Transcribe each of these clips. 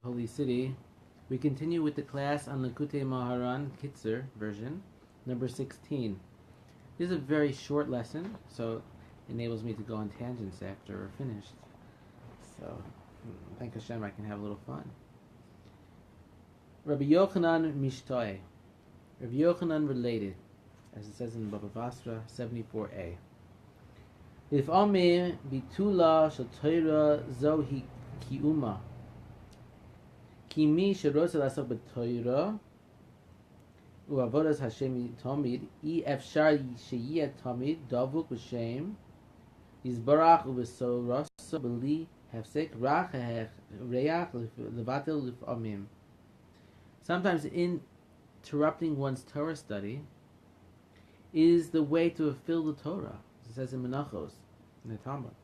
Holy City. We continue with the class on Likutey Moharan Kitzer version, number 16. This is a very short lesson, so it enables me to go on tangents after we're finished. So, thank Hashem I can have a little fun. Rabbi Yochanan Mishtoi. Rabbi Yochanan related, as it says in Baba Basra 74a. If Amir bitula shel Torah zohi kiuma. Kimi sherosa lasok b'Torah u'avodas Hashem tamid efshar sheyeh tamid davuk b'shem yizbarach u'b'sorasa b'li hefsek rach reach levatel lifamim. Sometimes interrupting one's Torah study is the way to fulfill the Torah. It says in Menachos, in the Talmud.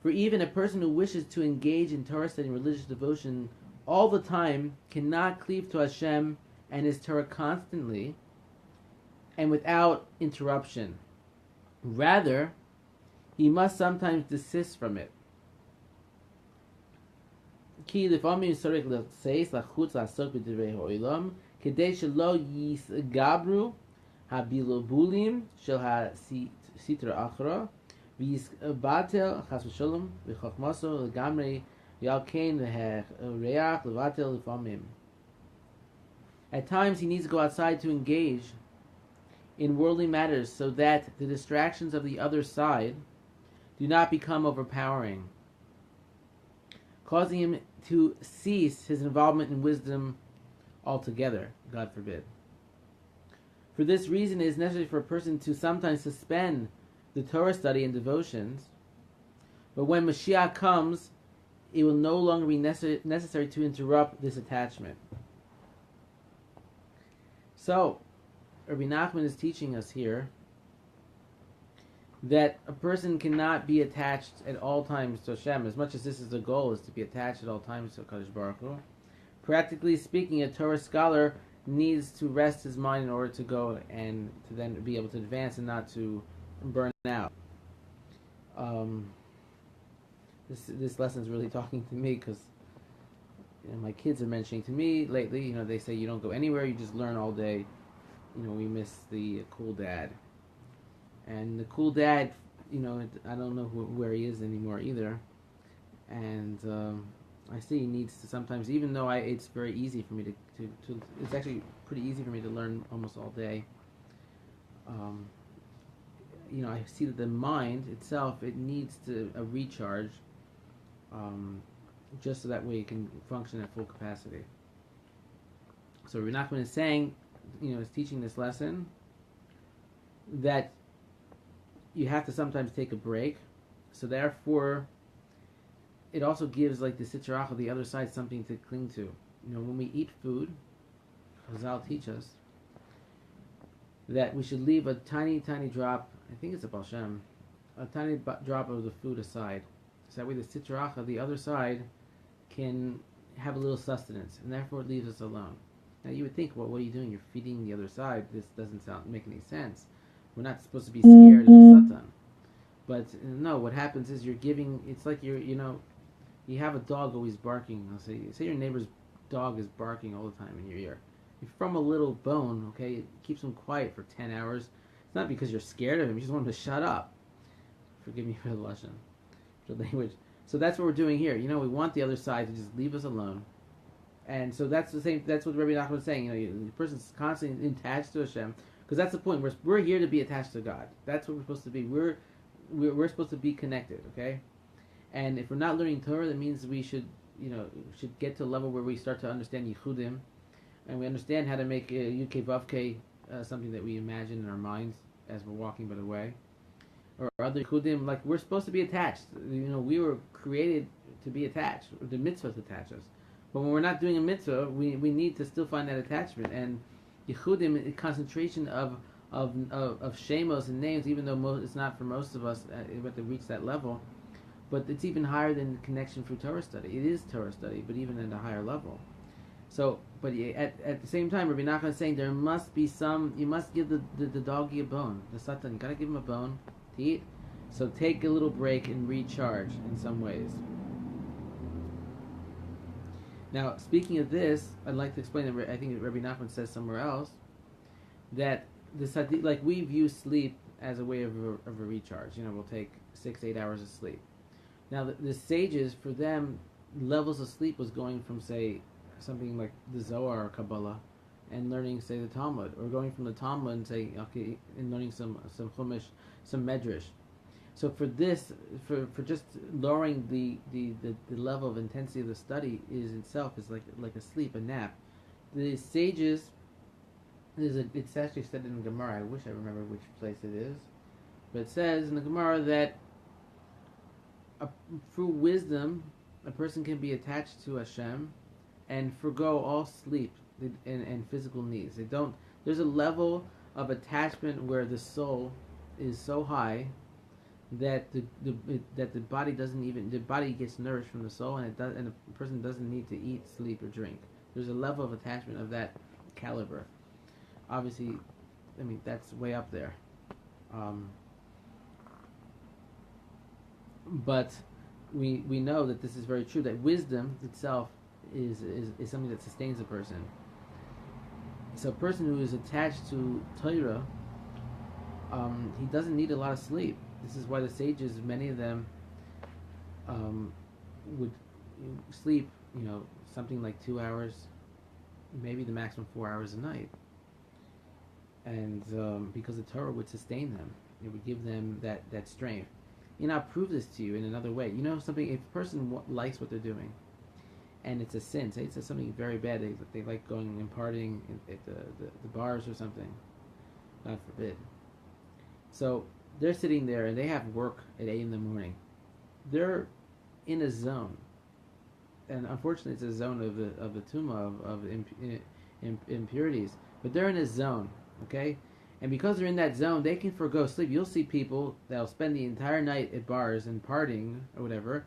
For even a person who wishes to engage in Torah study and religious devotion all the time cannot cleave to Hashem and His Torah constantly and without interruption. Rather, he must sometimes desist from it. Ki lefamim tzarich l'seis lachutz la'asok b'divrei ha'olam kedei shelo yisgabru habilobulim shel ha'sitra achra v'yisbatel chas v'sholom v'chochmaso l'gamrei yalkein v'reach levatel lefamim. At times he needs to go outside to engage in worldly matters so that the distractions of the other side do not become overpowering, causing him to cease his involvement in wisdom altogether, God forbid. For this reason, it is necessary for a person to sometimes suspend the Torah study and devotions, but when Mashiach comes, it will no longer be necessary to interrupt this attachment. So, Rebbe Nachman is teaching us here that a person cannot be attached at all times to Hashem. As much as this is the goal, is to be attached at all times to Kadosh Baruch Hu. Practically speaking, a Torah scholar needs to rest his mind in order to go and to then be able to advance and not to burn out. This lesson is really talking to me because my kids are mentioning to me lately. They say you don't go anywhere, you just learn all day. We miss the cool dad. And the cool dad, I don't know where he is anymore either. And I see he needs to sometimes, even though it's very easy for me to it's actually pretty easy for me to learn almost all day. I see that the mind itself, it needs a recharge, just so that way it can function at full capacity. So Rebbe Nachman is saying, is teaching this lesson that you have to sometimes take a break. So therefore, it also gives like the sitrach of the other side something to cling to. When we eat food, Chazal teach us that we should leave a tiny, tiny drop, I think it's a Baal Shem, a tiny drop of the food aside. So that way the sitrach of the other side can have a little sustenance, and therefore it leaves us alone. Now you would think, well, what are you doing? You're feeding the other side. This doesn't make any sense. We're not supposed to be scared of the Satan. But no, what happens is you're giving, it's like you have a dog always barking. Say your neighbor's dog is barking all the time in your ear. If from a little bone, okay, it keeps him quiet for 10 hours. It's not because you're scared of him, you just want him to shut up. Forgive me for the Lashon, for the language. So that's what we're doing here. We want the other side to just leave us alone. And so that's the same. That's what Rebbe Nachman was saying. The person's constantly attached to Hashem, because that's the point. We're here to be attached to God. That's what we're supposed to be. We're supposed to be connected. Okay, and if we're not learning Torah, that means we should get to a level where we start to understand Yichudim, and we understand how to make Yud-Kei Vav-Kei something that we imagine in our minds as we're walking by the way, or other Yichudim. Like we're supposed to be attached. We were created to be attached. The mitzvahs attach us. But when we're not doing a mitzvah, we need to still find that attachment. And Yichudim, a concentration of shemos and names, even though it's not for most of us, we have to reach that level. But it's even higher than the connection through Torah study. It is Torah study, but even at a higher level. So, but at the same time, Rebbe Nachman is saying there must be you must give the doggy a bone, the Satan. You got to give him a bone to eat. So take a little break and recharge in some ways. Now, speaking of this, I'd like to explain that I think Rebbe Nachman says somewhere else that this like we view sleep as a way of a recharge. We'll take 6-8 hours of sleep. Now, the sages, for them, levels of sleep was going from, say, something like the Zohar or Kabbalah, and learning, say, the Talmud, or going from the Talmud and say, okay, and learning some Chumash, some Medrash. So for this, for just lowering the level of intensity of the study is itself is like a sleep, a nap. The sages, it's actually said in the Gemara. I wish I remember which place it is, but it says in the Gemara that through wisdom, a person can be attached to Hashem and forgo all sleep and physical needs. They don't. There's a level of attachment where the soul is so high that the body doesn't even, the body gets nourished from the soul, and a person doesn't need to eat, sleep, or drink. There's a level of attachment of that caliber. Obviously, I mean, that's way up there. But we know that this is very true, that wisdom itself is something that sustains a person. So a person who is attached to Torah, he doesn't need a lot of sleep. This is why the sages, many of them, would sleep, something like 2 hours, maybe the maximum 4 hours a night. And because the Torah would sustain them, it would give them that strength. I'll prove this to you in another way. Something, if a person likes what they're doing, and it's a sin, say it's something very bad, they like going and partying at the bars or something, God forbid. So they're sitting there and they have work at 8 in the morning. They're in a zone, and unfortunately, it's a zone of the tumah of impurities. But they're in a zone, okay. And because they're in that zone, they can forgo sleep. You'll see people that'll spend the entire night at bars and partying or whatever,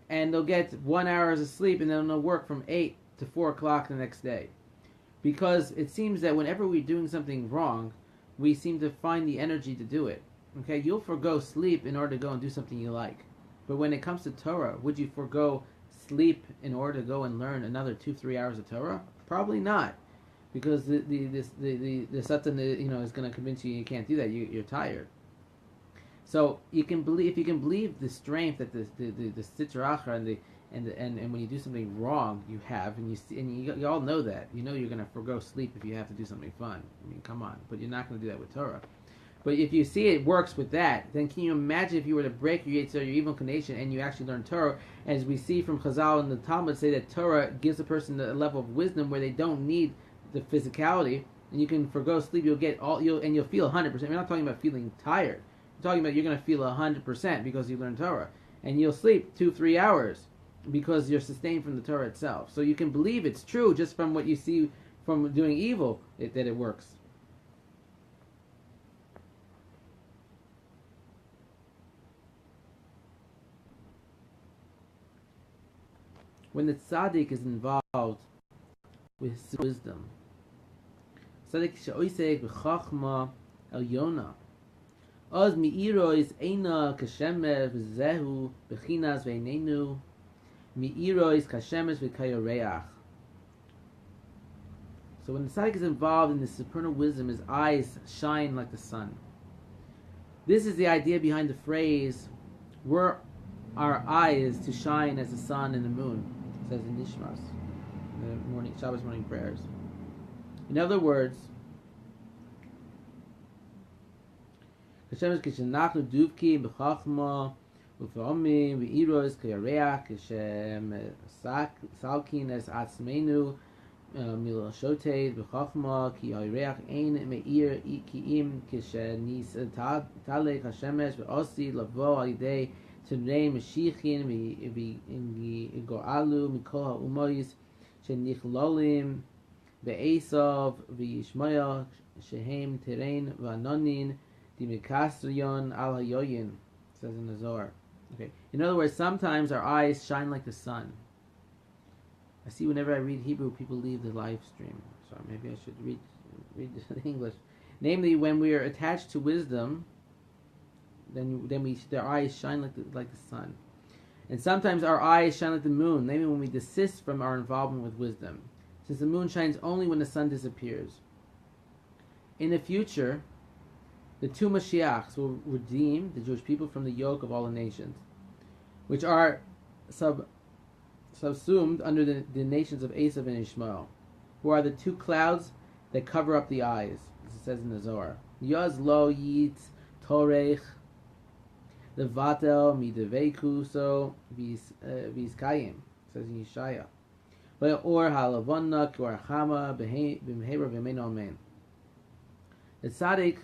and they'll get 1 hour of sleep, and then they'll work from 8 to 4 o'clock the next day. Because it seems that whenever we're doing something wrong, we seem to find the energy to do it. Okay, you'll forgo sleep in order to go and do something you like. But when it comes to Torah, would you forgo sleep in order to go and learn another 2-3 hours of Torah? Probably not. Because the Satan, is going to convince you can't do that. You're tired. So you can believe, if you can believe the strength that the Sitra Achra and when you do something wrong you have, and you all know that, you're going to forgo sleep if you have to do something fun. I mean, come on, but you're not going to do that with Torah. But if you see it works with that, then can you imagine if you were to break your Yetzer, your evil inclination, and you actually learn Torah, as we see from Chazal and the Talmud say that Torah gives a person a level of wisdom where they don't need the physicality, and you can forgo sleep. You'll feel 100%. We're not talking about feeling tired. We're talking about you're going to feel 100% because you learn Torah, and you'll sleep 2-3 hours because you're sustained from the Torah itself. So you can believe it's true just from what you see from doing evil that it works. When the tzaddik is involved with wisdom, tzaddik she'oisek b'chachma elyona, oz mi'irois eina kashemes v'zehu b'chinas v'einenu mi'irois kashemes v'kayoreach. So when the tzaddik is involved in the supernal wisdom, his eyes shine like the sun. This is the idea behind the phrase, "Were our eyes to shine as the sun and the moon," it says in Nishmas, the Shabbos morning prayers. In other words, Hashem kishenachnu duvki b'chachma ufa'omim v'iros kayareach Hashem salkin es atzmeinu milashotei b'chachma ki yareach ein meir kiim kishenis talek Hashemesh v'osi lavo al-yidei Tenrei Meshichin v'go'alu mikol ha'umoyis shenichlolin ve'esav v'yishmaya shehem terein v'anonin dimikasriyon al hayoyin, says in the Zohar. Okay. In other words, sometimes our eyes shine like the sun. I see whenever I read Hebrew, people leave the live stream. So maybe I should read the English. Namely, when we are attached to wisdom, then their eyes shine like the sun. And sometimes our eyes shine like the moon, namely when we desist from our involvement with wisdom, since the moon shines only when the sun disappears. In the future, the two Mashiachs will redeem the Jewish people from the yoke of all the nations, which are subsumed under the nations of Esav and Ishmael, who are the two clouds that cover up the eyes, as it says in the Zohar. Yaz lo yitz torech levatel mideveku so vizkayim, says in Yeshaya. Or halavonna or chama b'mheira v'mein amen. The tzaddik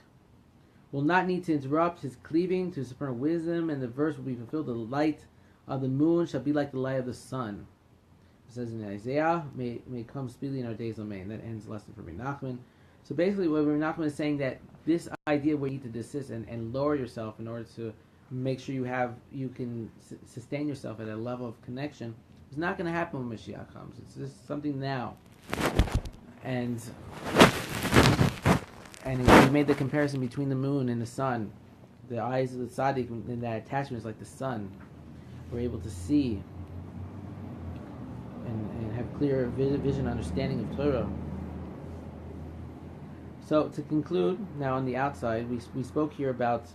will not need to interrupt his cleaving to supernal wisdom, and the verse will be fulfilled. The light of the moon shall be like the light of the sun. It says in Isaiah, may come speedily in our days, amen. That ends the lesson for Rebbe Nachman. So basically what Rebbe Nachman is saying, that this idea where you need to desist and lower yourself in order to make sure you can sustain yourself at a level of connection is not going to happen when Mashiach comes. It's just something now. And he made the comparison between the moon and the sun. The eyes of the tzaddik in that attachment is like the sun. We're able to see and have clear vision, understanding of Torah. So to conclude, now on the outside, we spoke here about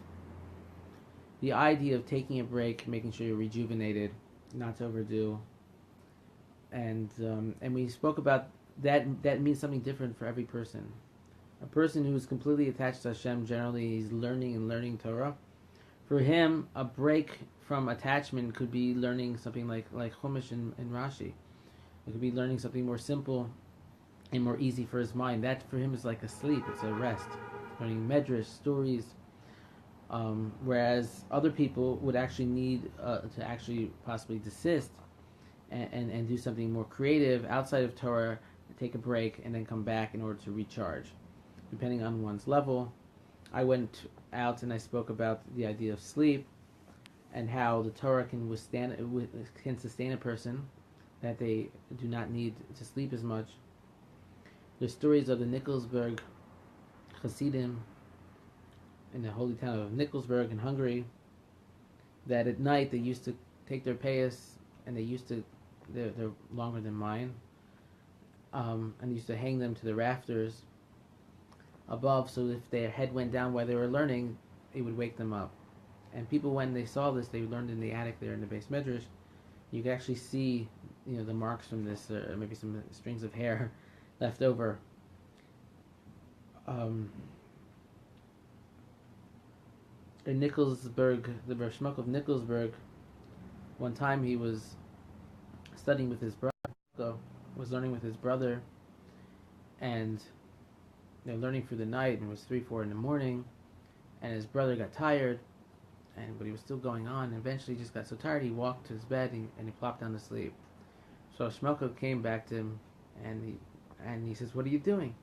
the idea of taking a break, making sure you're rejuvenated, not to overdo, and we spoke about that means something different for every person. A person who is completely attached to Hashem, generally he's learning Torah. For him, a break from attachment could be learning something like Chumash and Rashi. It could be learning something more simple and more easy for his mind. That for him is like a sleep. It's a rest. Learning medrash, stories. Whereas other people would actually need to actually possibly desist and do something more creative outside of Torah, take a break, and then come back in order to recharge, depending on one's level. I went out and I spoke about the idea of sleep and how the Torah can sustain a person, that they do not need to sleep as much. There's stories of the Nikolsburg Hasidim in the holy town of Nikolsburg in Hungary, that at night they used to take their payas, and they're longer than mine, and they used to hang them to the rafters above, so if their head went down while they were learning, it would wake them up. And people, when they saw this, they learned in the attic there in the base medrash, you could actually see, the marks from this, maybe some strings of hair left over. In Nikolsburg, the Rebbe Shmuck of Nikolsburg, one time he was studying with his brother, was learning with his brother, and they're learning through the night, and it was 3-4 in the morning, and his brother got tired, but he was still going on, and eventually he just got so tired he walked to his bed and he plopped down to sleep. So Shmuck came back to him, and he says, "What are you doing?"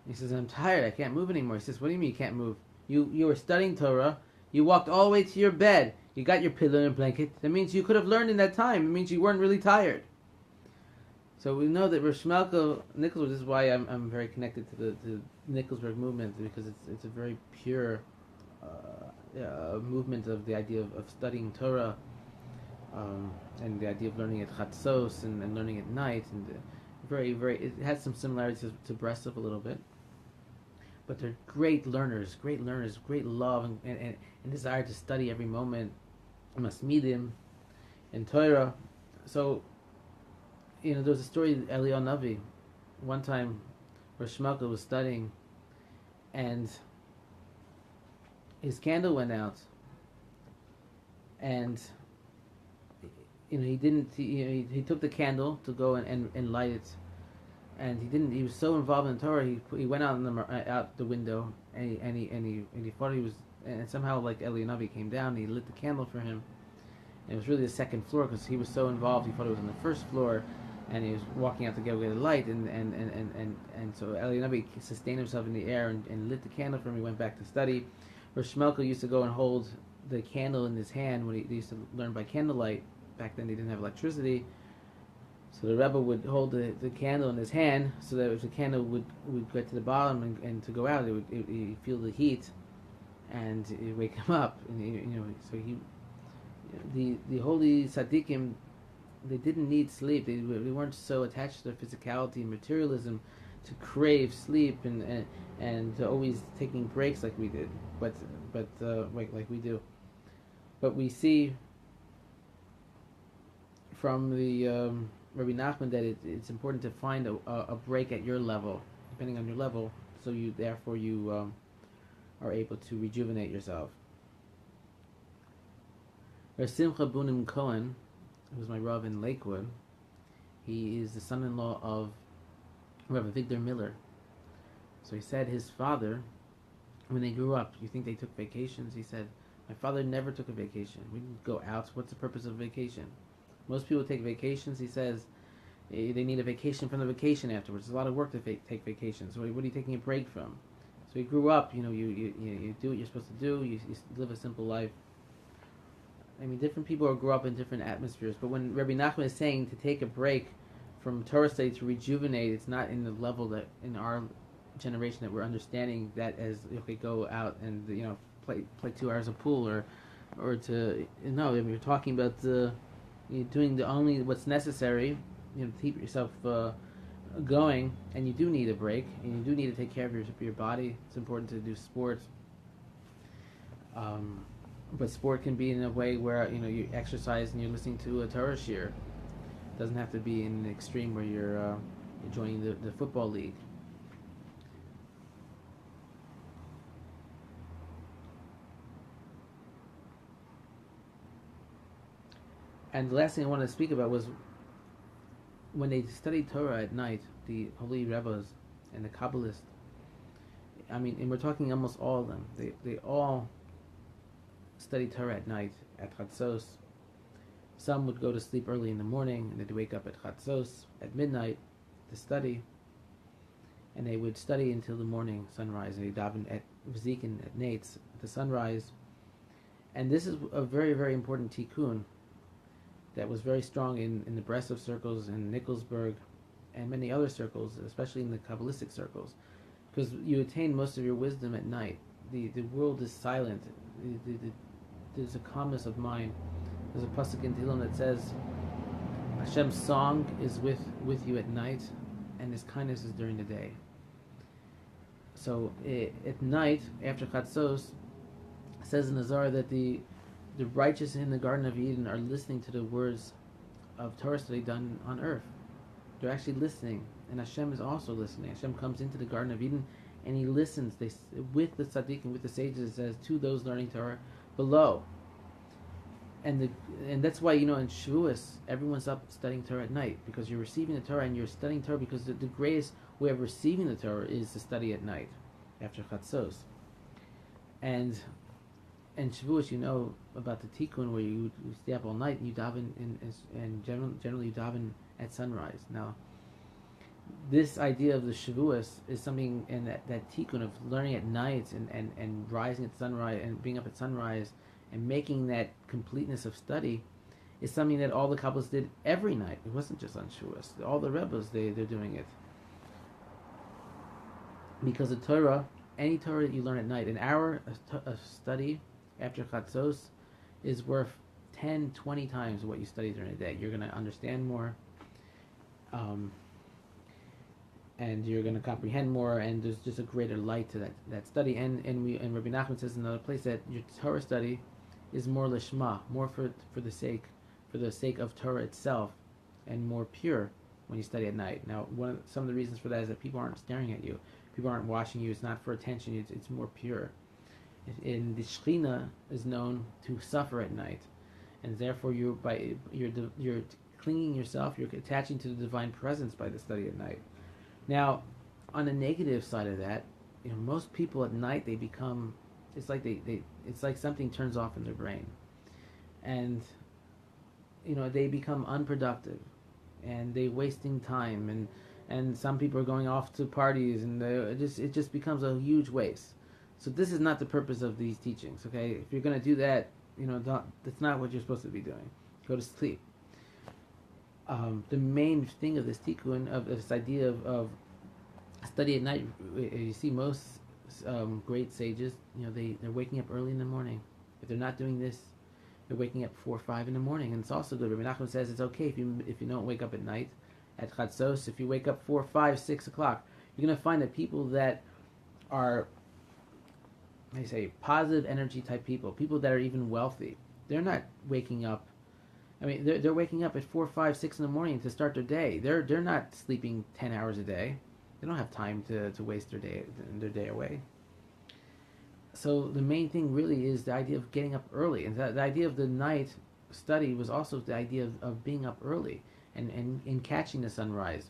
He says, "I'm tired, I can't move anymore." He says, "What do you mean you can't move? You were studying Torah, you walked all the way to your bed, you got your pillow and blanket, that means you could have learned in that time, it means you weren't really tired." So we know that Rosh Malka Nikolsburg, this is why I'm very connected to the Nikolsburg movement, because it's a very pure movement of the idea of studying Torah, and the idea of learning at Chatzos and learning at night, and it has some similarities to Breslov a little bit. But they're great learners, great love and desire to study every moment, Masmidim, and Torah. So, there was a story of Eliyahu Navi. One time, Rosh Malka was studying, and his candle went out, and he took the candle to go and light it, and he was so involved in Torah, he went out the window, and he thought he was, and somehow like Eliyahu Navi came down and he lit the candle for him, and it was really the second floor because he was so involved, he thought it was on the first floor, and he was walking out to get the light, and so Eliyahu Navi sustained himself in the air and lit the candle for him. He went back to study. Rosh Malka used to go and hold the candle in his hand when they used to learn by candlelight. Back then they didn't have electricity, so the Rebbe would hold the candle in his hand, so that if the candle would get to the bottom and to go out, he'd feel the heat, and it would wake him up. And so The holy tzaddikim, they didn't need sleep. They weren't so attached to their physicality and materialism to crave sleep and to always taking breaks like we did, but like we do. But we see from the Rebbe Nachman that it's important to find a break at your level, depending on your level, so you therefore you are able to rejuvenate yourself. Simcha Bunim Cohen, who was my Rav in Lakewood, he is the son-in-law of Rabbi Victor Miller. So he said his father, when they grew up, you think they took vacations? He said, my father never took a vacation. We didn't go out. What's the purpose of vacation? Most people take vacations. He says they need a vacation from the vacation afterwards. There's a lot of work to take vacations. So what are you taking a break from? So he grew up, you do what you're supposed to do. You live a simple life. I mean, different people grow up in different atmospheres. But when Rebbe Nachman is saying to take a break from Torah study to rejuvenate, it's not in the level that in our generation that we're understanding that as okay, go out and play 2 hours of pool or to no. I mean, you're talking about you're doing the only what's necessary, to keep yourself going, and you do need a break, and you do need to take care of your body. It's important to do sports. But sport can be in a way where you exercise and you're listening to a Torah shiur. It doesn't have to be in an extreme where you're joining the football league. And the last thing I wanted to speak about was when they studied Torah at night, the holy Rebbes and the Kabbalists. I mean, and we're talking almost all of them. They all study Torah at night at Chatzos. Some would go to sleep early in the morning and they'd wake up at Chatzos at midnight to study, and they would study until the morning sunrise, and they daven at Vzikin at Nates at the sunrise. And this is a very, very important tikkun that was very strong in the Breslov circles in Nikolsburg and many other circles, especially in the Kabbalistic circles, because you attain most of your wisdom at night. The world is silent. There's a calmness of mind. There's a pasuk in Tehillim that says, Hashem's song is with you at night, and His kindness is during the day. So at night, after Chatzos, it says in the Zohar that the righteous in the Garden of Eden are listening to the words of Torah study done on earth. They're actually listening, and Hashem is also listening. Hashem comes into the Garden of Eden, and He listens. With the tzaddik and with the sages, it says, to those learning Torah below. And that's why, in Shavuos, everyone's up studying Torah at night, because you're receiving the Torah and you're studying Torah, because the greatest way of receiving the Torah is to study at night, after Chatzos. And Shavuos, about the tikkun where you stay up all night and you daven, and generally you daven at sunrise. Now, this idea of the Shavuos is something, and that tikkun of learning at night and rising at sunrise and being up at sunrise and making that completeness of study is something that all the Kabbalists did every night. It wasn't just on Shavuos. All the Rebbes, they're doing it. Because the Torah, any Torah that you learn at night, an hour of study after Chatzos is worth 10, 20 times what you study during the day. You're going to understand more, and you're going to comprehend more, and there's just a greater light to that study. And Rebbe Nachman says in another place that your Torah study is more lishma, more for the sake of Torah itself, and more pure when you study at night. Now, some of the reasons for that is that people aren't staring at you, people aren't watching you. It's not for attention. It's more pure. And the Shekhinah is known to suffer at night, and therefore you're clinging yourself, you're attaching to the divine presence by the study at night. Now, on the negative side of that, most people at night, they become, it's like it's like something turns off in their brain, and they become unproductive, and they wasting time, and some people are going off to parties, and it just becomes a huge waste. So this is not the purpose of these teachings, okay? If you're going to do that, that's not what you're supposed to be doing. Go to sleep. The main thing of this tikkun, of this idea of study at night, you see most great sages, they're waking up early in the morning. If they're not doing this, You're waking up 4 or 5 in the morning, and it's also good. Rebbe Nachman says it's okay if you don't wake up at night. At Chatzos, if you wake up 4, 5, 6 o'clock, you're going to find that people that are, I say, positive energy type people that are even wealthy, they're not waking up. I mean, they're waking up at 4, 5, 6 in the morning to start their day. They're not sleeping 10 hours a day. They don't have time to waste their day away. So the main thing really is the idea of getting up early, and the idea of the night study was also the idea of being up early and catching the sunrise.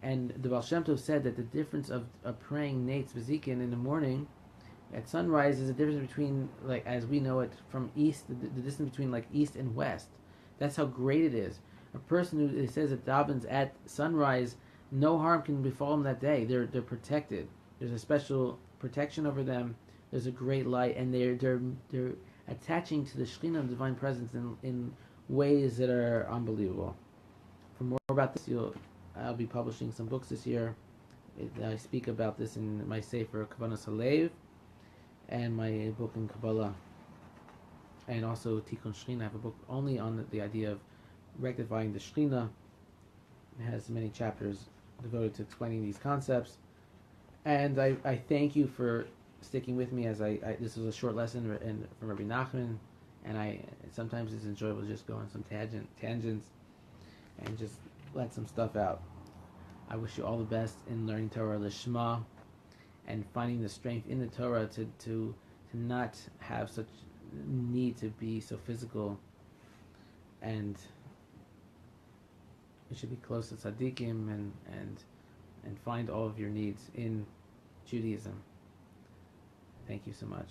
And the Baal Shem Tov said that the difference of praying Nates V'Zikin in the morning at sunrise is a difference between, like as we know it from east, the distance between like east and west. That's how great it is. A person who says that davens at sunrise, no harm can befall them that day. They're protected. There's a special protection over them. There's a great light, and they're attaching to the Shekhinah of Divine Presence in ways that are unbelievable. For more about this, I'll be publishing some books this year. I speak about this in my Sefer Kavanas Halev and my book in Kabbalah, and also Tikkun Shekhinah. I have a book only on the idea of rectifying the Shekhinah. It has many chapters devoted to explaining these concepts. And I thank you for sticking with me as this was a short lesson from Rebbe Nachman, and sometimes it's enjoyable to just go on some tangents and just let some stuff out. I wish you all the best in learning Torah Lishma and finding the strength in the Torah to not have such need to be so physical, and you should be close to tzaddikim and find all of your needs in Judaism. Thank you so much.